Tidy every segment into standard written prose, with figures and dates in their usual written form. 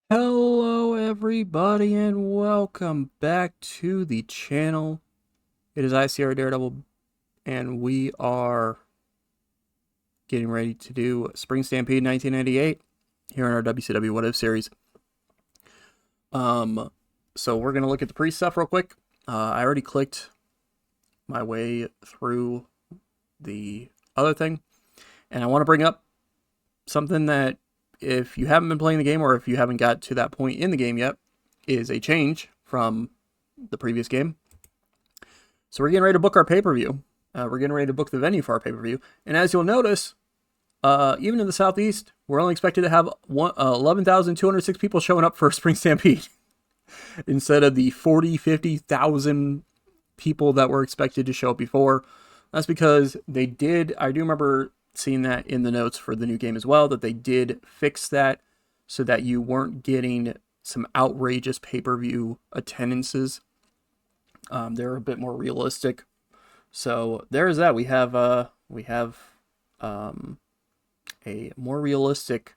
Hello everybody and welcome back to the channel. It is I, Sierra Daredevil, and we are getting ready to do Spring Stampede 1998 here in our WCW What If series. So we're going to look at the pre-stuff real quick. I already clicked my way through the other thing, and I want to bring up something that if you haven't been playing the game or if you haven't got to that point in the game yet, is a change from the previous game. So we're getting ready to book our pay-per-view. We're getting ready to book the venue for our pay-per-view. And as you'll notice, even in the Southeast, we're only expected to have 11,206 people showing up for Spring Stampede instead of the 40, 50,000 people that were expected to show up before. That's because they did, I do remember seeing that in the notes for the new game as well, that they did fix that so that you weren't getting some outrageous pay-per-view attendances. They're a bit more realistic. So there's that. We have a more realistic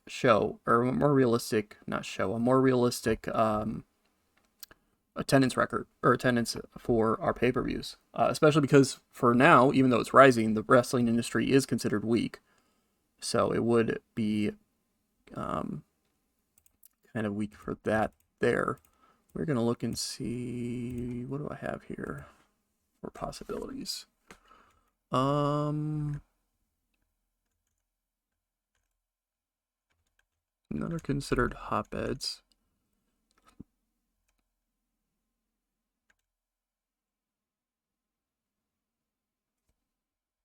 show, or more realistic, not show, a more realistic attendance record or attendance for our pay-per-views. Especially because for now, even though it's rising, the wrestling industry is considered weak. So it would be kind of weak for that there. We're going to look and see, what do I have here for possibilities? None are considered hotbeds.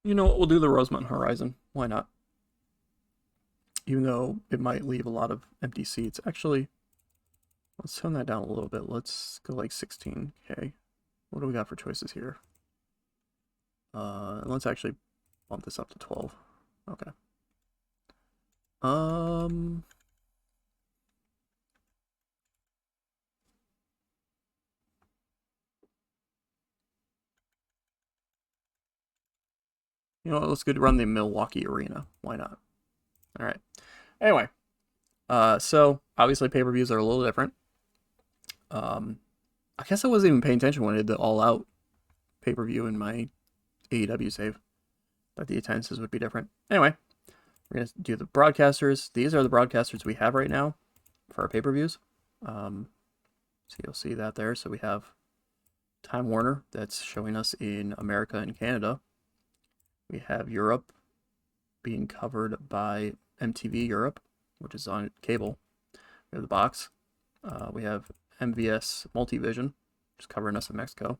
You know what, we'll do the Rosemont Horizon. Why not? Even though it might leave a lot of empty seats. Actually, let's tone that down a little bit. Let's go like 16K. What do we got for choices here? Let's actually bump this up to 12. Okay. You know what, let's go run the Milwaukee Arena. Why not? All right. Anyway, so obviously pay-per-views are a little different. I guess I wasn't even paying attention when I did the all-out pay-per-view in my AEW save. Thought the attendances would be different. Anyway, we're gonna do the broadcasters. These are the broadcasters we have right now for our pay-per-views. So you'll see that there. So we have Time Warner that's showing us in America and Canada. We have Europe being covered by MTV Europe, which is on cable. We have the box. We have MVS Multivision, which is covering us in Mexico.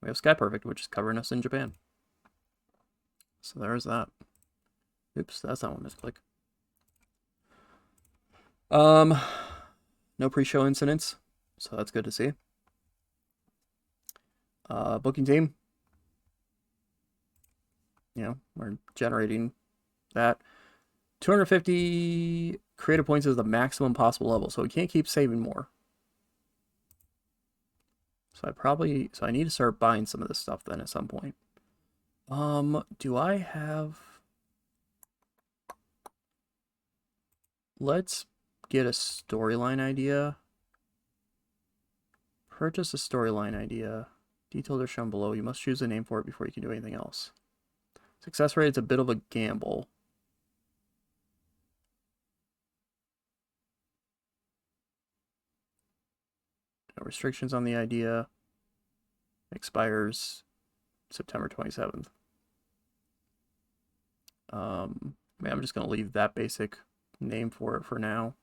We have Sky Perfect, which is covering us in Japan. So there's that. Oops, that's not one misclick. No pre-show incidents, so that's good to see. Booking team. You know, we're generating that. 250 creative points is the maximum possible level, so we can't keep saving more. So I need to start buying some of this stuff then at some point. Do I have... Let's get a storyline idea. Purchase a storyline idea. Details are shown below. You must choose a name for it before you can do anything else. Success rate is a bit of a gamble. No restrictions on the idea. Expires September 27th. I'm just going to leave that basic name for it for now.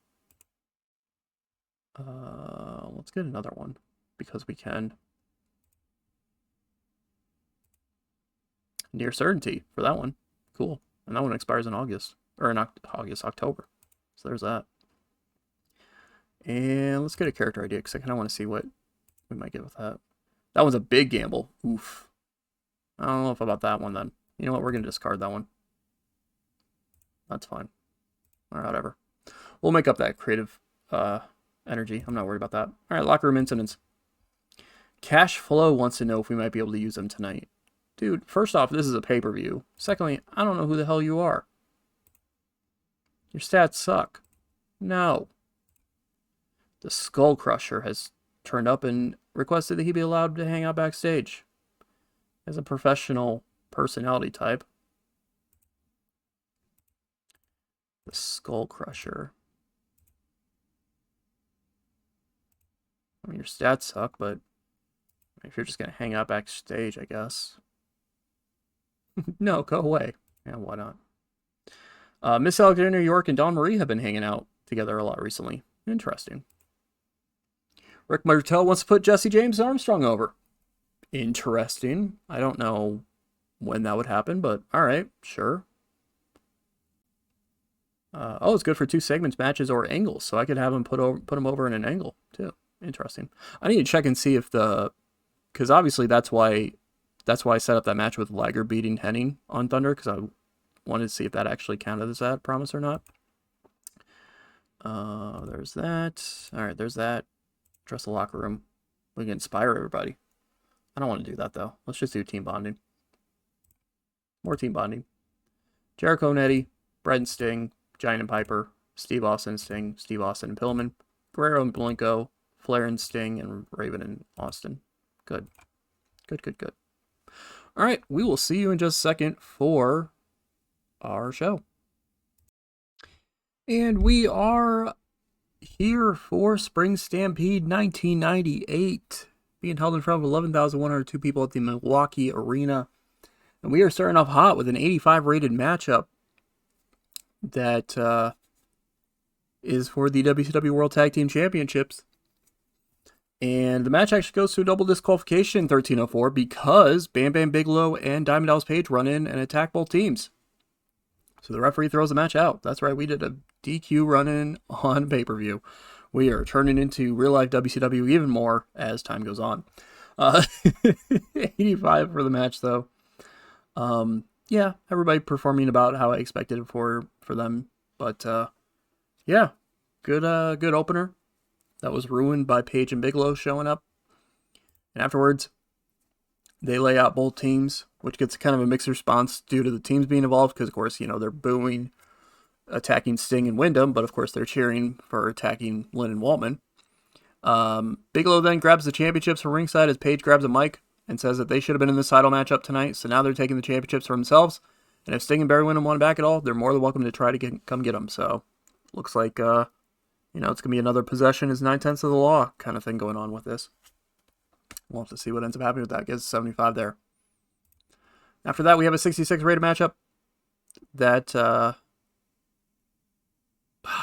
Let's get another one because we can. Near certainty for that one. Cool. And that one expires in August. Or in October. So there's that. And let's get a character idea because I kind of want to see what we might get with that. That one's a big gamble. Oof. I don't know if about that one then. You know what? We're going to discard that one. That's fine. Or whatever. We'll make up that creative energy. I'm not worried about that. All right, locker room incidents. Cash Flow wants to know if we might be able to use them tonight. Dude, first off, this is a pay-per-view. Secondly, I don't know who the hell you are. Your stats suck. No. The Skull Crusher has turned up and requested that he be allowed to hang out backstage. As a professional personality type. The Skull Crusher. I mean, your stats suck, but if you're just going to hang out backstage, I guess. No, go away. Yeah, why not? Miss Alexander York and Dawn Marie have been hanging out together a lot recently. Interesting. Rick Martel wants to put Jesse James Armstrong over. Interesting. I don't know when that would happen, but all right, sure. Oh, it's good for 2 segments, matches, or angles, so I could have him put him over in an angle too. Interesting. I need to check and see if because obviously that's why I set up that match with Liger beating Henning on Thunder, because I wanted to see if that actually counted as that promise or not. There's that. All right, there's that. Dress the locker room. We can inspire everybody. I don't want to do that though. Let's just do team bonding. More team bonding. Jericho and Eddie, Brett and Sting, Giant and Piper, Steve Austin and Sting, Steve Austin and Pillman, Guerrero and Blanco, Flair and Sting, and Raven and Austin. Good. Good. All right, we will see you in just a second for our show. And we are here for Spring Stampede 1998, being held in front of 11,102 people at the Milwaukee Arena. And we are starting off hot with an 85 rated matchup that is for the WCW World Tag Team Championships. And the match actually goes to a double disqualification in 1304 because Bam Bam Bigelow and Diamond Dallas Page run in and attack both teams. So the referee throws the match out. That's right, we did a DQ run-in on pay-per-view. We are turning into real-life WCW even more as time goes on. 85 for the match, though. Yeah, everybody performing about how I expected it for them. But, yeah, good opener. That was ruined by Page and Bigelow showing up. And afterwards, they lay out both teams, which gets kind of a mixed response due to the teams being involved, because, of course, they're booing attacking Sting and Wyndham, but, of course, they're cheering for attacking Lynn and Waltman. Bigelow then grabs the championships from ringside as Page grabs a mic and says that they should have been in this title matchup tonight, so now they're taking the championships for themselves. And if Sting and Barry Windham want them back at all, they're more than welcome to try to come get them. So, looks like, it's going to be another possession is 9/10 of the law kind of thing going on with this. We'll have to see what ends up happening with that. Gets 75 there. After that, we have a 66 rated matchup that, I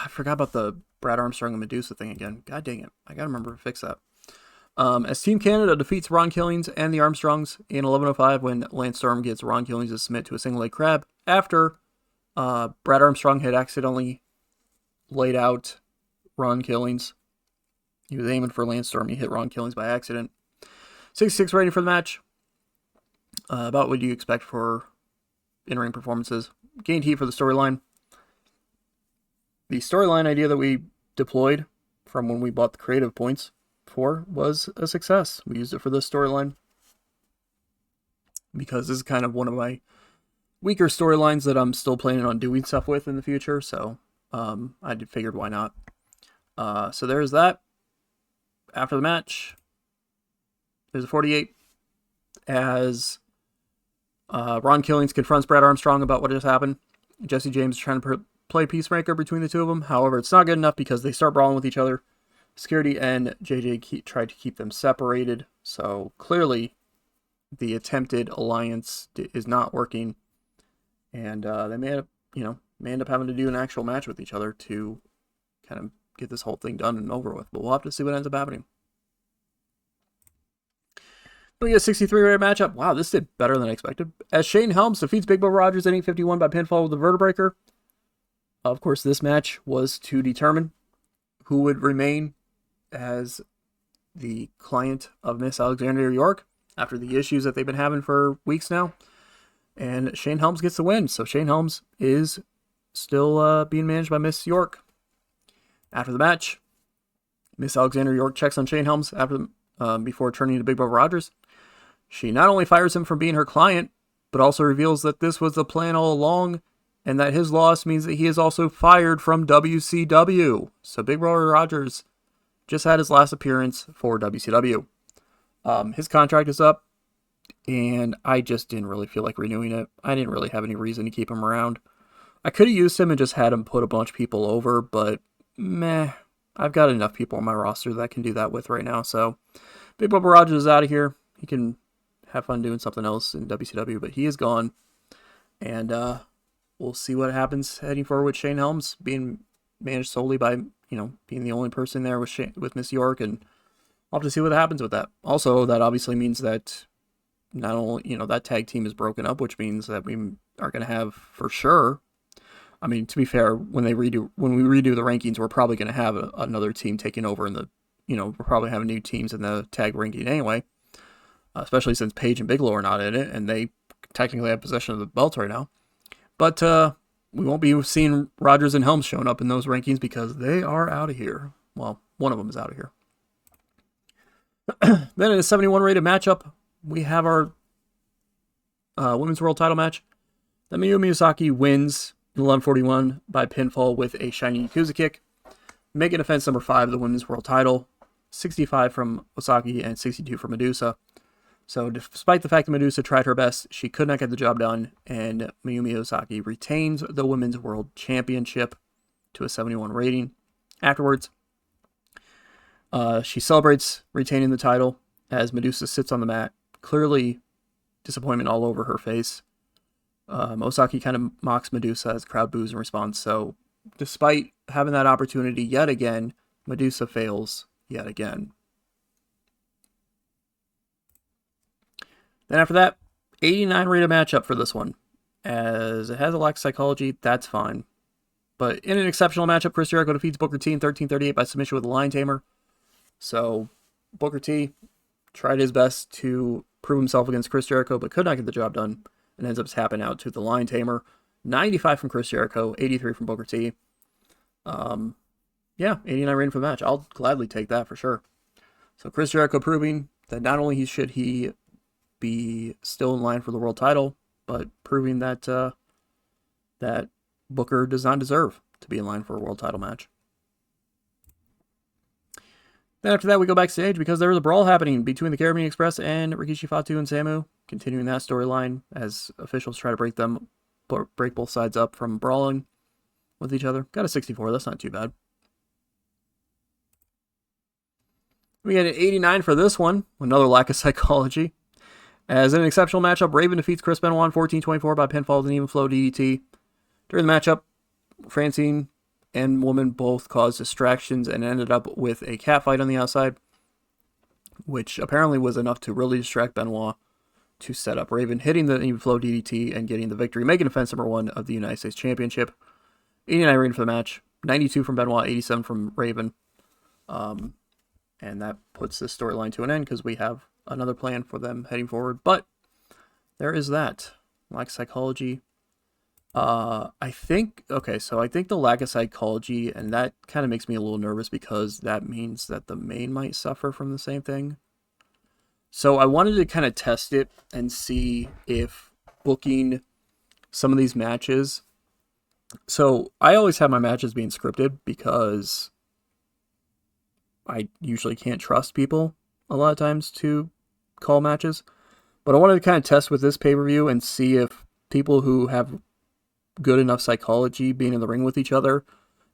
forgot about the Brad Armstrong and Medusa thing again. God dang it. I got to remember to fix that. As Team Canada defeats Ron Killings and the Armstrongs in 11:05 when Lance Storm gets Ron Killings to submit to a single leg crab after Brad Armstrong had accidentally laid out Ron Killings. He was aiming for Lance Storm. He hit Ron Killings by accident. 66 rating for the match. About what you expect for in-ring performances. Gained heat for the storyline. The storyline idea that we deployed from when we bought the creative points for was a success. We used it for this storyline because this is kind of one of my weaker storylines that I'm still planning on doing stuff with in the future. So I figured why not. So there's that. After the match, there's a 48 as Ron Killings confronts Brad Armstrong about what just happened. Jesse James is trying to play peacemaker between the two of them. However, it's not good enough because they start brawling with each other. Security and JJ tried to keep them separated. So clearly the attempted alliance is not working. And they may end up having to do an actual match with each other to kind of get this whole thing done and over with. But we'll have to see what ends up happening. We get a 63 rated matchup. Wow, this did better than I expected. As Shane Helms defeats Big Bo Rogers in 8:51 by pinfall with the Vertebreaker. Of course, this match was to determine who would remain as the client of Miss Alexandria York after the issues that they've been having for weeks now. And Shane Helms gets the win. So Shane Helms is still being managed by Miss York. After the match, Miss Alexandria York checks on Shane Helms before turning to Big Bo Rogers. She not only fires him for being her client, but also reveals that this was the plan all along and that his loss means that he is also fired from WCW. So Big Brother Rogers just had his last appearance for WCW. His contract is up, and I just didn't really feel like renewing it. I didn't really have any reason to keep him around. I could have used him and just had him put a bunch of people over, but meh. I've got enough people on my roster that I can do that with right now. So Big Bubba Rogers is out of here. He can have fun doing something else in WCW, but he is gone. And we'll see what happens heading forward with Shane Helms being managed solely by, being the only person there with Miss York, and I'll have to see what happens with that. Also, that obviously means that not only, that tag team is broken up, which means that we are going to have for sure. I mean, to be fair, when we redo the rankings, we're probably going to have another team taking over in the, we're probably having new teams in the tag ranking anyway, especially since Paige and Bigelow are not in it, and they technically have possession of the belts right now. But we won't be seeing Rogers and Helms showing up in those rankings because they are out of here. Well, one of them is out of here. Then in a 71 rated matchup, we have our Women's World Title match. Then Mayumi Osaki wins in 11:41 by pinfall with a shiny Yakuza kick, making defense number 5 of the Women's World Title, 65 from Osaki and 62 from Medusa. So despite the fact that Medusa tried her best, she could not get the job done, and Mayumi Osaki retains the Women's World Championship to a 71 rating. Afterwards, she celebrates retaining the title as Medusa sits on the mat, clearly disappointment all over her face. Osaki kind of mocks Medusa as crowd boos in response. So despite having that opportunity yet again, Medusa fails yet again. Then after that, 89 rated matchup for this one. As it has a lack of psychology, that's fine. But in an exceptional matchup, Chris Jericho defeats Booker T in 13:38 by submission with a Lion Tamer. So Booker T tried his best to prove himself against Chris Jericho, but could not get the job done, and ends up tapping out to the Lion Tamer. 95 from Chris Jericho, 83 from Booker T. 89 rating for the match. I'll gladly take that for sure. So Chris Jericho proving that not only should he be still in line for the world title, but proving that that Booker does not deserve to be in line for a world title match. Then after that, we go backstage because there was a brawl happening between the Caribbean Express and Rikishi Fatu and Samu, continuing that storyline as officials try to break both sides up from brawling with each other. Got a 64, that's not too bad. We get an 89 for this one, another lack of psychology. As in an exceptional matchup, Raven defeats Chris Benoit in 14:24 by pinfall with an even flow DDT. During the matchup, Francine and Woman both caused distractions and ended up with a catfight on the outside, which apparently was enough to really distract Benoit to set up Raven, hitting the even flow DDT and getting the victory, making defense number 1 of the United States Championship. 89 rating for the match, 92 from Benoit, 87 from Raven. And that puts this storyline to an end because we have another plan for them heading forward. But there is that. Lack of psychology. I think the lack of psychology, and that kind of makes me a little nervous because that means that the main might suffer from the same thing. So I wanted to kind of test it and see if booking some of these matches. So I always have my matches being scripted because I usually can't trust people a lot of times to call matches. But I wanted to kind of test with this pay-per-view and see if people who have good enough psychology being in the ring with each other,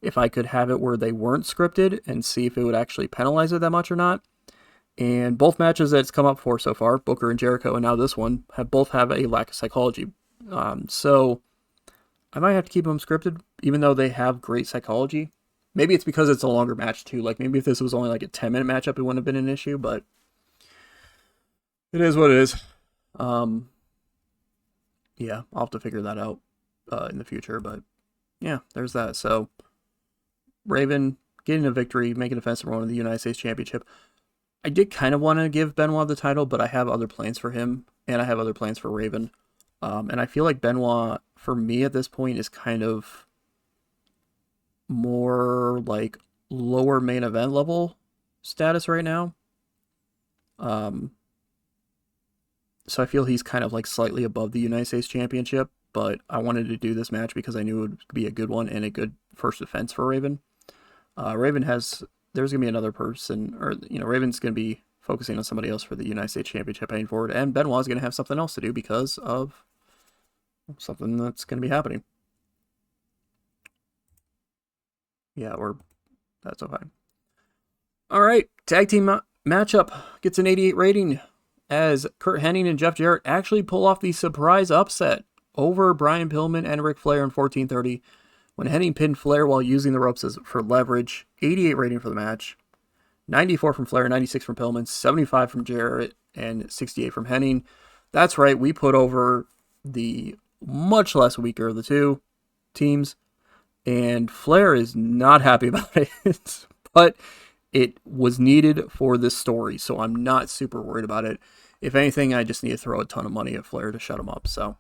if I could have it where they weren't scripted and see if it would actually penalize it that much or not. And both matches that it's come up for so far, Booker and Jericho, and now this one, both have a lack of psychology. So I might have to keep them scripted, even though they have great psychology. Maybe it's because it's a longer match too. Like maybe if this was only like a 10-minute matchup, it wouldn't have been an issue, but it is what it is. Yeah, I'll have to figure that out in the future, but yeah, there's that. So Raven getting a victory, making defense number 1 of the United States Championship. I did kind of want to give Benoit the title, but I have other plans for him, and I have other plans for Raven. And I feel like Benoit, for me at this point, is kind of more like lower main event level status right now. So I feel he's kind of like slightly above the United States Championship but I wanted to do this match because I knew it would be a good one and a good first defense for Raven. Raven has, there's going to be another person, or, Raven's going to be focusing on somebody else for the United States Championship heading forward, and Benoit's going to have something else to do because of something that's going to be happening. Yeah, that's okay. All right, tag team matchup gets an 88 rating as Curt Hennig and Jeff Jarrett actually pull off the surprise upset over Brian Pillman and Ric Flair in 1430 when Hennig pinned Flair while using the ropes for leverage. 88 rating for the match. 94 from Flair, 96 from Pillman, 75 from Jarrett, and 68 from Hennig. That's right, we put over the much less weaker of the two teams, and Flair is not happy about it, but it was needed for this story, so I'm not super worried about it. If anything, I just need to throw a ton of money at Flair to shut him up. So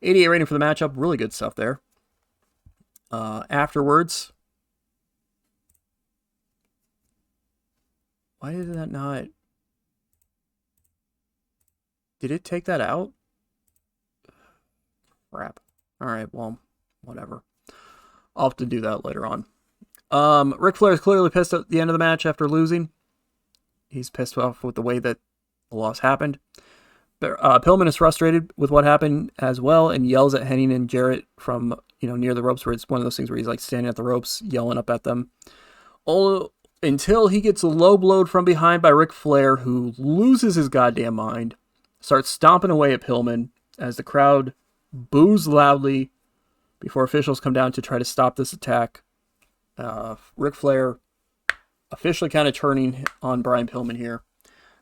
88 rating for the matchup, really good stuff there. Afterwards, why did that not? Did it take that out? Crap. All right, well, whatever. I'll have to do that later on. Ric Flair is clearly pissed at the end of the match after losing. He's pissed off with the way that the loss happened. But, Pillman is frustrated with what happened as well and yells at Hennig and Jarrett from near the ropes, where it's one of those things where he's like standing at the ropes yelling up at them. All until he gets low blowed from behind by Ric Flair, who loses his goddamn mind, starts stomping away at Pillman as the crowd boos loudly before officials come down to try to stop this attack. Ric Flair officially kind of turning on Brian Pillman here.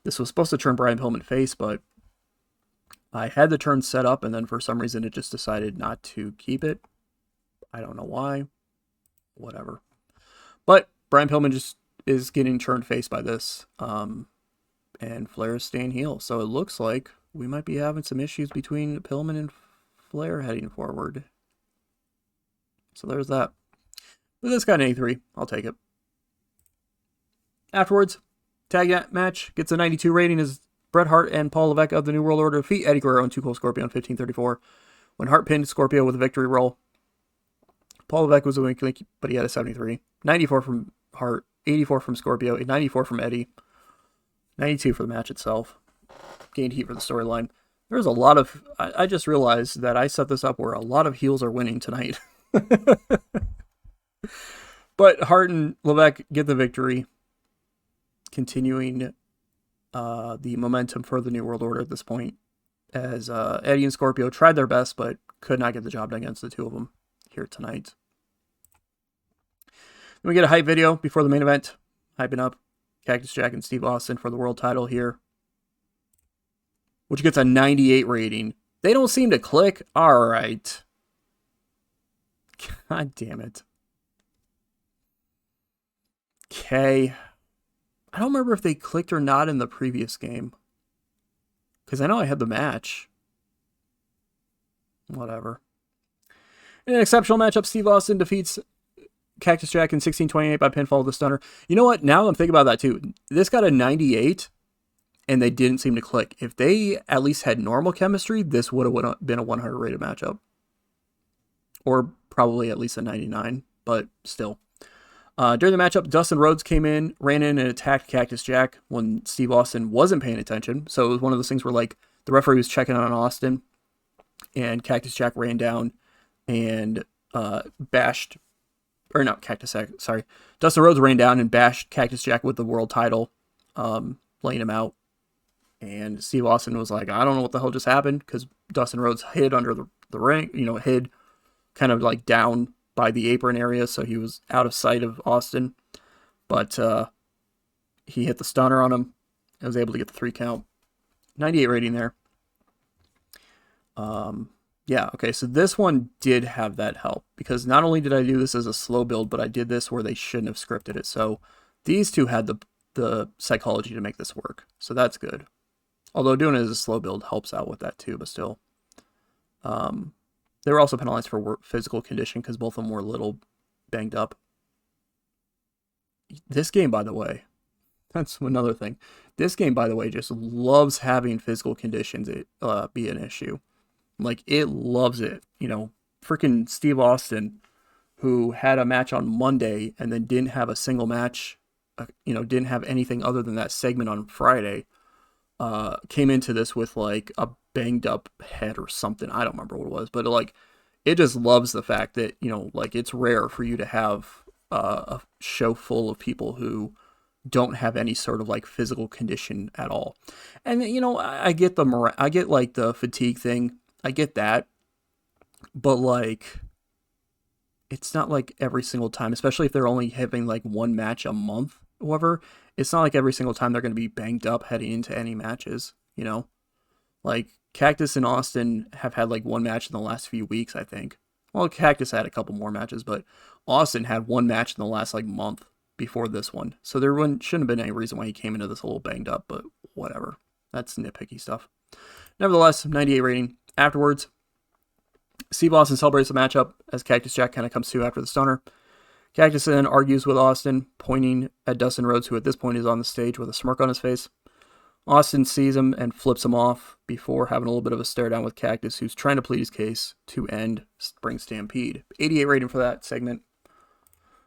This was supposed to turn Brian Pillman face, but I had the turn set up, and then for some reason it just decided not to keep it. I don't know why. Whatever. But Brian Pillman just is getting turned face by this, and Flair is staying heel. So it looks like we might be having some issues between Pillman and Flair heading forward. So there's that. But this got an 83. I'll take it. Afterwards, tag match gets a 92 rating as Bret Hart and Paul Levesque of the New World Order defeat Eddie Guerrero and Too Cold Scorpio in 1534 when Hart pinned Scorpio with a victory roll. Paul Levesque was a weak link, but he had a 73. 94 from Hart, 84 from Scorpio, 94 from Eddie, 92 for the match itself. Gained heat for the storyline. There's a lot of... I just realized that I set this up where a lot of heels are winning tonight. But Hart and Levesque get the victory, continuing the momentum for the New World Order at this point, as Eddie and Scorpio tried their best but could not get the job done against the two of them here tonight. Then we get a hype video before the main event, hyping up Cactus Jack and Steve Austin for the world title here, which gets a 98 rating. They don't seem to click. All right. God damn it. Okay. I don't remember if they clicked or not in the previous game, because I know I had the match. Whatever. In an exceptional matchup, Steve Austin defeats Cactus Jack in 1628 by pinfall with the stunner. You know what? Now I'm thinking about that too. This got a 98, and they didn't seem to click. If they at least had normal chemistry, this would have been a 100 rated matchup. Or probably at least a 99, but still. During the matchup, Dustin Rhodes ran in and attacked Cactus Jack when Steve Austin wasn't paying attention. So it was one of those things where like the referee was checking on Austin, and Cactus Jack ran down and Dustin Rhodes ran down and bashed Cactus Jack with the world title, laying him out. And Steve Austin was like, I don't know what the hell just happened, because Dustin Rhodes hid under the ring, hid kind of like down by the apron area, so he was out of sight of Austin. But he hit the stunner on him and was able to get the 3 count. 98 rating there. Yeah, okay, so this one did have that help, because not only did I do this as a slow build, but I did this where they shouldn't have scripted it. So these two had the psychology to make this work. So that's good. Although doing it as a slow build helps out with that too, but still. They were also penalized for physical condition because both of them were a little banged up. This game, by the way, that's another thing. This game, by the way, just loves having physical conditions be an issue. Like, it loves it. You know, freaking Steve Austin, who had a match on Monday and then didn't have a single match, didn't have anything other than that segment on Friday, came into this with like a banged up head or something. I don't remember what it was, but like, it just loves the fact that, like, it's rare for you to have a show full of people who don't have any sort of like physical condition at all. And I get I get like the fatigue thing. I get that, but like, it's not like every single time, especially if they're only having like one match a month, whatever. It's not like every single time they're going to be banged up heading into any matches. Like, Cactus and Austin have had like one match in the last few weeks, I think. Well, Cactus had a couple more matches, but Austin had one match in the last like month before this one. So there shouldn't have been any reason why he came into this a little banged up, but whatever. That's nitpicky stuff. Nevertheless, 98 rating. Afterwards, Steve Austin celebrates the matchup as Cactus Jack kind of comes to after the stunner. Cactus then argues with Austin, pointing at Dustin Rhodes, who at this point is on the stage with a smirk on his face. Austin sees him and flips him off before having a little bit of a stare down with Cactus, who's trying to plead his case to end Spring Stampede. 88 rating for that segment.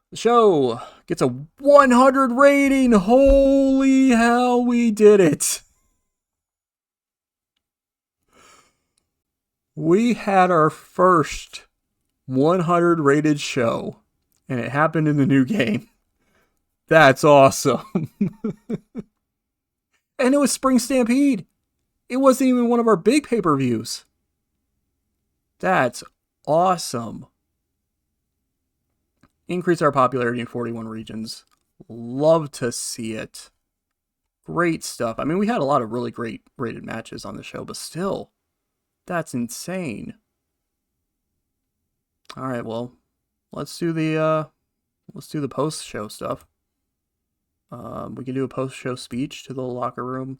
The show gets a 100 rating. Holy hell, we did it. We had our first 100 rated show, and it happened in the new game. That's awesome. And it was Spring Stampede. It wasn't even one of our big pay-per-views. That's awesome. Increase our popularity in 41 regions. Love to see it. Great stuff. I mean, we had a lot of really great rated matches on the show, but still, that's insane. All right, well, let's do the post-show stuff. We can do a post-show speech to the locker room.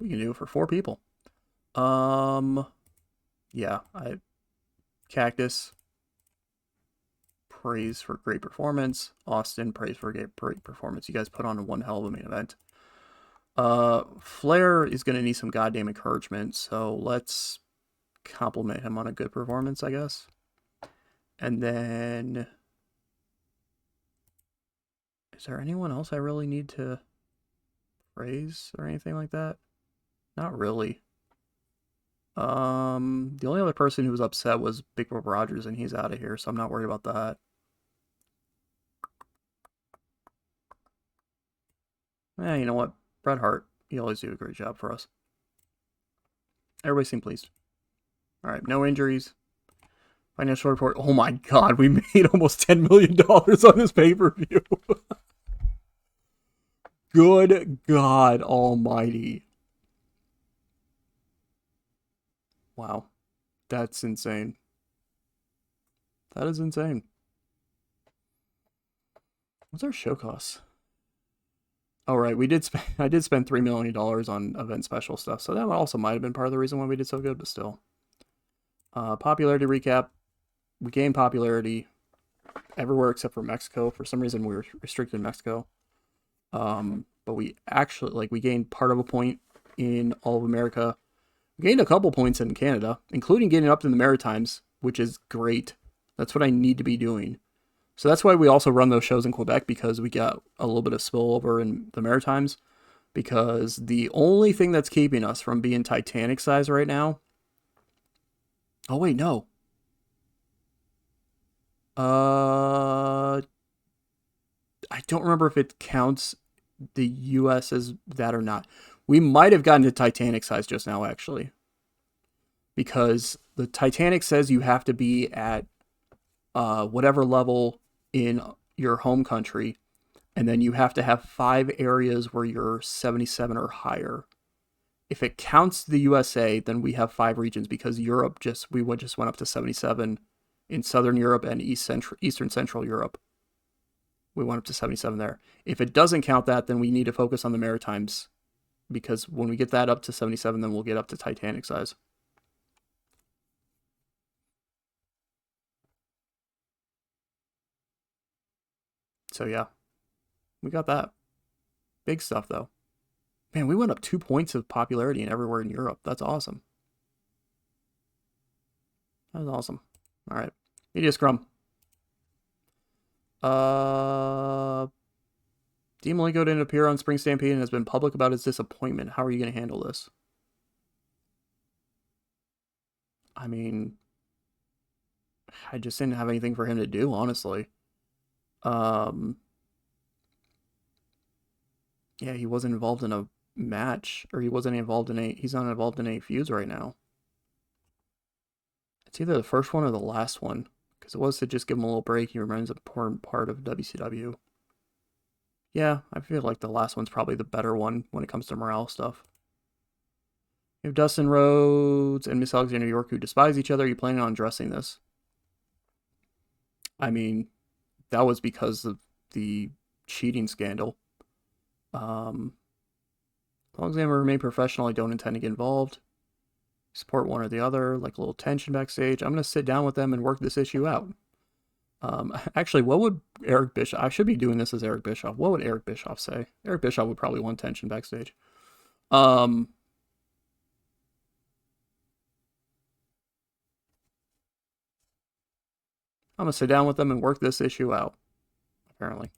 We can do it for 4 people. Yeah, Cactus, praise for great performance. Austin, praise for great performance. You guys put on one hell of a main event. Flair is going to need some goddamn encouragement, so let's compliment him on a good performance, I guess. And then, is there anyone else I really need to praise or anything like that? Not really. The only other person who was upset was Big Bob Rogers, and he's out of here, so I'm not worried about that. You know what? Bret Hart, he always do a great job for us. Everybody seemed pleased. All right, no injuries. Financial report. Oh my God, we made almost $10 million on this pay-per-view. Good God Almighty. Wow, that's insane. That is insane. What's our show costs? Oh, right, I did spend $3 million on event special stuff, so that also might have been part of the reason why we did so good, but still. Popularity recap. We gained popularity everywhere except for Mexico. For some reason, we were restricted in Mexico. But we actually, we gained part of a point in all of America. We gained a couple points in Canada, including getting up in the Maritimes, which is great. That's what I need to be doing. So that's why we also run those shows in Quebec, because we got a little bit of spillover in the Maritimes. Because the only thing that's keeping us from being Titanic size right now. Oh, wait, no. I don't remember if it counts the US as that or not. We might have gotten to Titanic size just now, actually. Because the Titanic says you have to be at whatever level in your home country, and then you have to have 5 areas where you're 77 or higher. If it counts the USA, then we have 5 regions, because Europe just went up to 77 in Southern Europe and Eastern Central Europe. We went up to 77 there. If it doesn't count that, then we need to focus on the Maritimes, because when we get that up to 77, then we'll get up to Titanic size. So yeah, we got that. Big stuff, though. Man, we went up 2 points of popularity in everywhere in Europe. That's awesome. That was awesome. All right. Media scrum. Dean Malenko didn't appear on Spring Stampede and has been public about his disappointment. How are you going to handle this? I mean, I just didn't have anything for him to do, honestly. Yeah, he wasn't involved in a match, or he wasn't involved in he's not involved in any feuds right now. It's either the first one or the last one, because it was to just give him a little break. He remains an important part of WCW. Yeah, I feel like the last one's probably the better one when it comes to morale stuff. You have Dustin Rhodes and Miss Alexander York who despise each other. Are you planning on addressing this? I mean, that was because of the cheating scandal. As long as they remain professional, I don't intend to get involved. Support one or the other, like a little tension backstage. I'm going to sit down with them and work this issue out. Actually, what would Eric Bischoff... I should be doing this as Eric Bischoff. What would Eric Bischoff say? Eric Bischoff would probably want tension backstage. I'm going to sit down with them and work this issue out, apparently.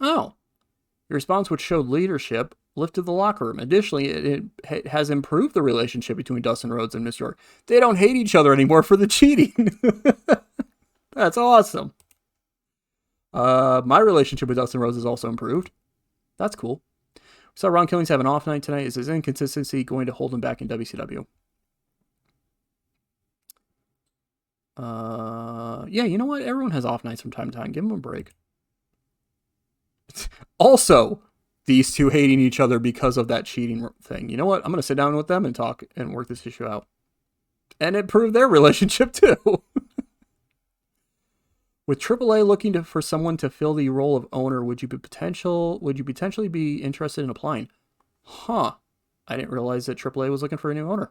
Oh. Your response, which showed leadership, lifted the locker room. Additionally, it has improved the relationship between Dustin Rhodes and Miss York. They don't hate each other anymore for the cheating. That's awesome. My relationship with Dustin Rhodes has also improved. That's cool. We saw Ron Killings have an off night tonight. Is his inconsistency going to hold him back in WCW? Yeah, you know what? Everyone has off nights from time to time. Give him a break. Also, these two hating each other because of that cheating thing. You know what? I'm going to sit down with them and talk and work this issue out. And it proved their relationship too. With AAA looking for someone to fill the role of owner, would you potentially be interested in applying? Huh. I didn't realize that AAA was looking for a new owner.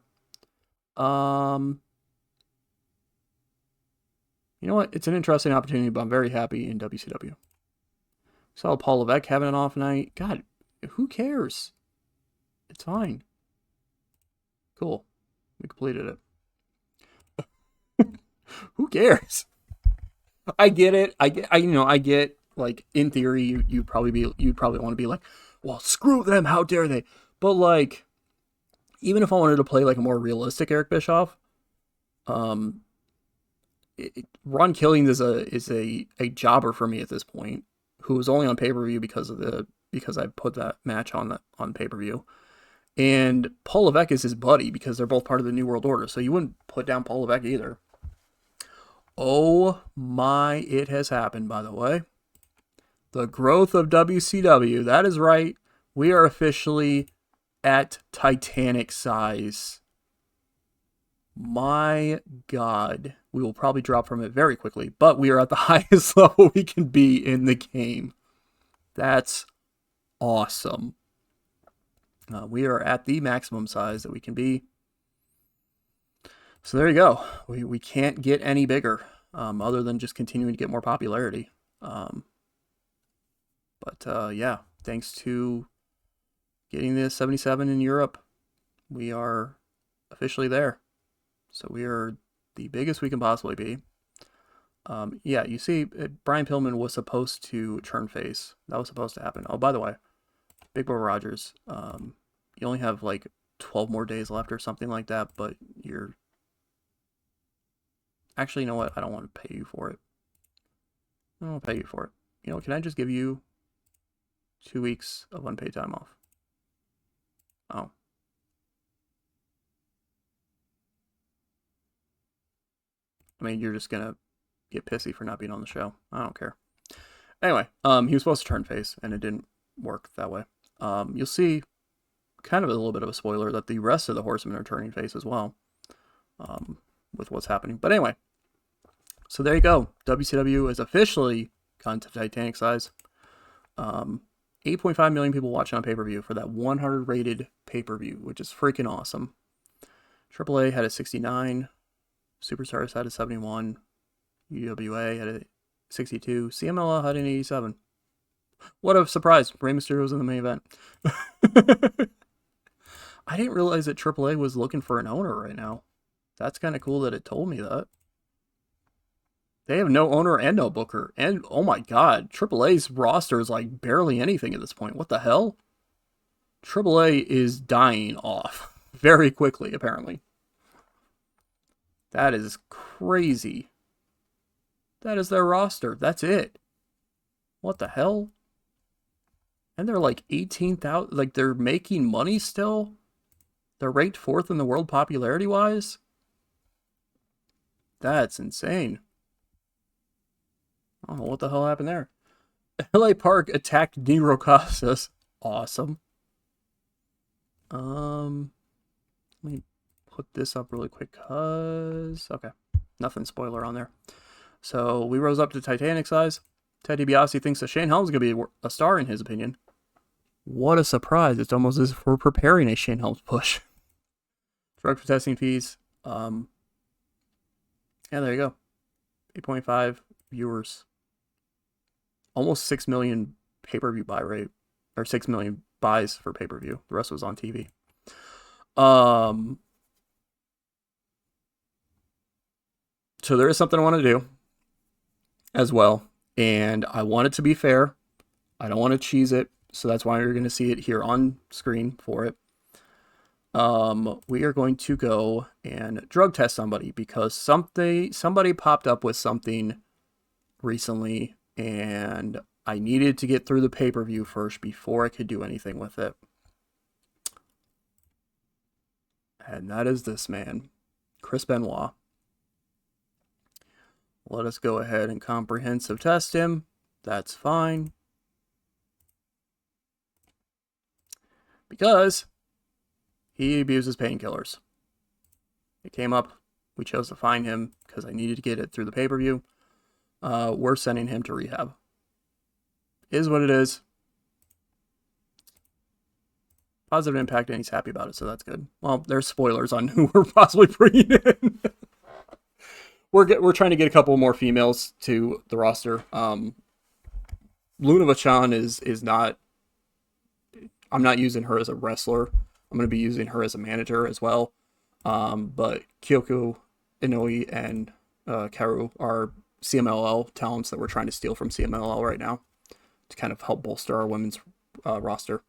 You know what? It's an interesting opportunity, but I'm very happy in WCW. Saw Paul Levesque having an off night. God, who cares? It's fine. Cool. We completed it. Who cares? I get it. I get like in theory you'd probably want to be like, well, screw them, how dare they? But like even if I wanted to play like a more realistic Eric Bischoff, Ron Killings is a jobber for me at this point, who was only on pay-per-view because I put that match on pay-per-view. And Paul Levesque is his buddy because they're both part of the New World Order. So you wouldn't put down Paul Levesque either. Oh my, it has happened, by the way. The growth of WCW. That is right. We are officially at Titanic size. My God. We will probably drop from it very quickly, but we are at the highest level we can be in the game. That's awesome. We are at the maximum size that we can be. So there you go. We can't get any bigger, other than just continuing to get more popularity. Yeah, thanks to getting the 77 in Europe, we are officially there. So we are the biggest we can possibly be. Yeah, you see, Brian Pillman was supposed to turn face. That was supposed to happen. Oh, by the way, Big Bro Rogers, you only have like 12 more days left or something like that, but you're... Actually, you know what? I don't want to pay you for it. I don't want to pay you for it. You know, can I just give you 2 weeks of unpaid time off? Oh. I mean, you're just going to get pissy for not being on the show. I don't care. Anyway, he was supposed to turn face, and it didn't work that way. You'll see, kind of a little bit of a spoiler, that the rest of the Horsemen are turning face as well, with what's happening. But anyway, so there you go. WCW has officially gone to Titanic size. 8.5 million people watching on pay-per-view for that 100 rated pay-per-view, which is freaking awesome. AAA had a 69. Superstars had a 71. UWA had a 62. CMLL had an 87. What a surprise. Rey Mysterio was in the main event. I didn't realize that AAA was looking for an owner right now. That's kind of cool that it told me that. They have no owner and no booker. And, oh my god, AAA's roster is like barely anything at this point. What the hell? AAA is dying off very quickly, apparently. That is crazy. That is their roster. That's it. What the hell? And they're like 18,000. Like, they're making money still? They're ranked 4th in the world popularity-wise? That's insane. I don't know what the hell happened there. LA Park attacked Negro Casas. Awesome. Let me put this up really quick, cause okay, nothing spoiler on there. So we rose up to Titanic size. Ted DiBiase thinks that Shane Helms is gonna be a star in his opinion. What a surprise! It's almost as if we're preparing a Shane Helms push. Drug for testing fees. Yeah, there you go. 8.5 viewers. Almost 6 million pay-per-view buy rate, or 6 million buys for pay-per-view. The rest was on TV. So there is something I want to do as well, and I want it to be fair. I don't want to cheese it, so that's why you're going to see it here on screen for it. We are going to go and drug test somebody because somebody popped up with something recently, and I needed to get through the pay-per-view first before I could do anything with it. And that is this man, Chris Benoit. Let us go ahead and comprehensive test him. That's fine. Because he abuses painkillers. It came up. We chose to find him because I needed to get it through the pay-per-view. We're sending him to rehab. Is what it is. Positive impact, and he's happy about it, so that's good. Well, there's spoilers on who we're possibly bringing in. We're trying to get a couple more females to the roster. Luna Vachon is not. I'm not using her as a wrestler. I'm going to be using her as a manager as well. But Kyoko Inouye and Karu are CMLL talents that we're trying to steal from CMLL right now to kind of help bolster our women's roster.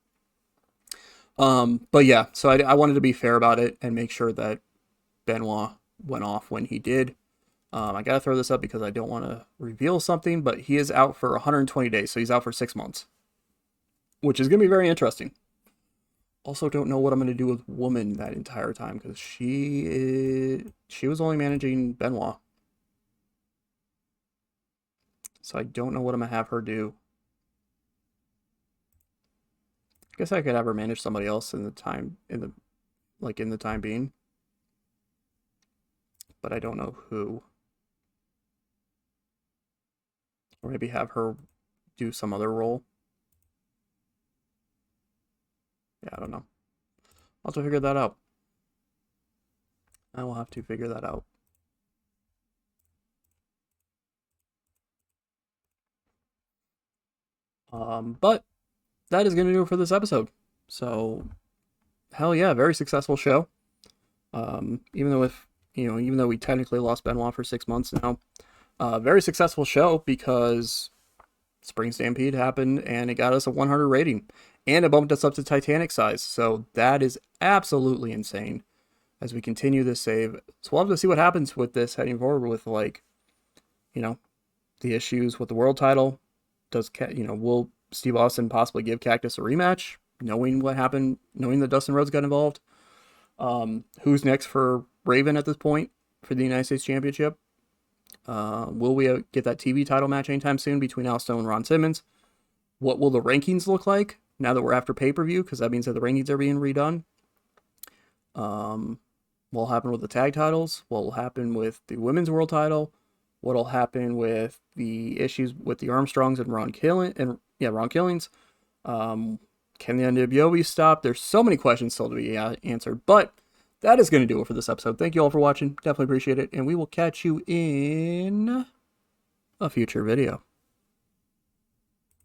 But yeah, so I wanted to be fair about it and make sure that Benoit went off when he did. I gotta throw this up because I don't want to reveal something, but he is out for 120 days, so he's out for 6 months, which is gonna be very interesting. Also, don't know what I'm gonna do with Woman that entire time because she was only managing Benoit, so I don't know what I'm gonna have her do. I guess I could have her manage somebody else in the time being, but I don't know who. Or maybe have her do some other role. Yeah, I don't know. I'll have to figure that out. I will have to figure that out. But that is going to do it for this episode. So, hell yeah, very successful show. Even though we technically lost Benoit for 6 months now, very successful show because Spring Stampede happened and it got us a 100 rating and it bumped us up to Titanic size. So that is absolutely insane as we continue this save. So we'll have to see what happens with this heading forward with the issues with the world title. Will Steve Austin possibly give Cactus a rematch, knowing what happened, knowing that Dustin Rhodes got involved? Who's next for Raven at this point for the United States Championship? Will we get that TV title match anytime soon between Al Snow and Ron Simmons? What will the rankings look like now that we're after pay-per-view? Because that means that the rankings are being redone. What will happen with the tag titles? What will happen with the women's world title? What will happen with the issues with the Armstrongs and Ron Killings? Can the MNW be stopped? There's so many questions still to be answered, but that is going to do it for this episode. Thank you all for watching. Definitely appreciate it, and we will catch you in a future video.